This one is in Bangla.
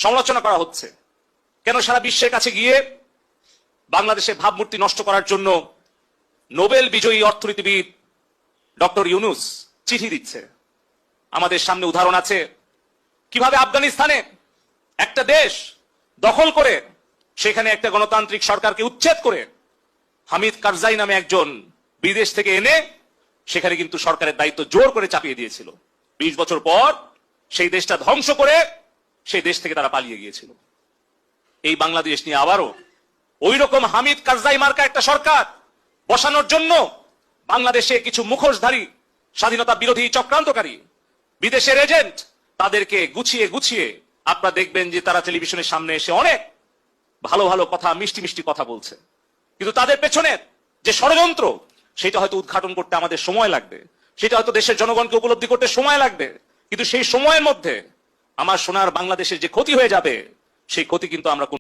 সমালোচনা করা হচ্ছে। কেন সারা বিশ্বের কাছে গিয়ে বাংলাদেশের ভাবমূর্তি নষ্ট করার জন্য নোবেল বিজয়ী অর্থনীতিবিদ ডক্টর ইউনুস চিঠি দিচ্ছে? আমাদের সামনে উদাহরণ আছে কিভাবে আফগানিস্তানে একটা দেশ দখল করে সেখানে একটা গণতান্ত্রিক সরকারকে উচ্ছেদ করে হামিদ কারজাই নামে একজন বিদেশ থেকে এনে সেখানে কিন্তু সরকারের দায়িত্ব জোর করে চাপিয়ে দিয়েছিল। 20 বছর পর সেই দেশটা ধ্বংস করে সেই দেশ থেকে তারা পালিয়ে গিয়েছিল। এই বাংলাদেশ নিয়ে আবারও ওই রকম হামিদ কারজাই মার্কা একটা সরকার বসানোর জন্য বাংলাদেশে কিছু মুখোশধারী স্বাধীনতা বিরোধী চক্রান্তকারী বিদেশের এজেন্ট তাদেরকে গুছিয়ে গুছিয়ে আপনারা দেখবেন যে তারা টেলিভিশনের সামনে এসে অনেক ভালো ভালো কথা, মিষ্টি মিষ্টি কথা বলছে, কিন্তু তাদের পেছনে যে ষড়যন্ত্র সেটা হয়তো উদ্ঘাটন করতে আমাদের সময় লাগবে, সেটা হয়তো দেশের জনগণকে উপলব্ধি করতে সময় লাগবে, কিন্তু সেই সময়ের মধ্যে আমার সোনার বাংলাদেশের যে ক্ষতি হয়ে যাবে সেই ক্ষতি কিন্তু আমরা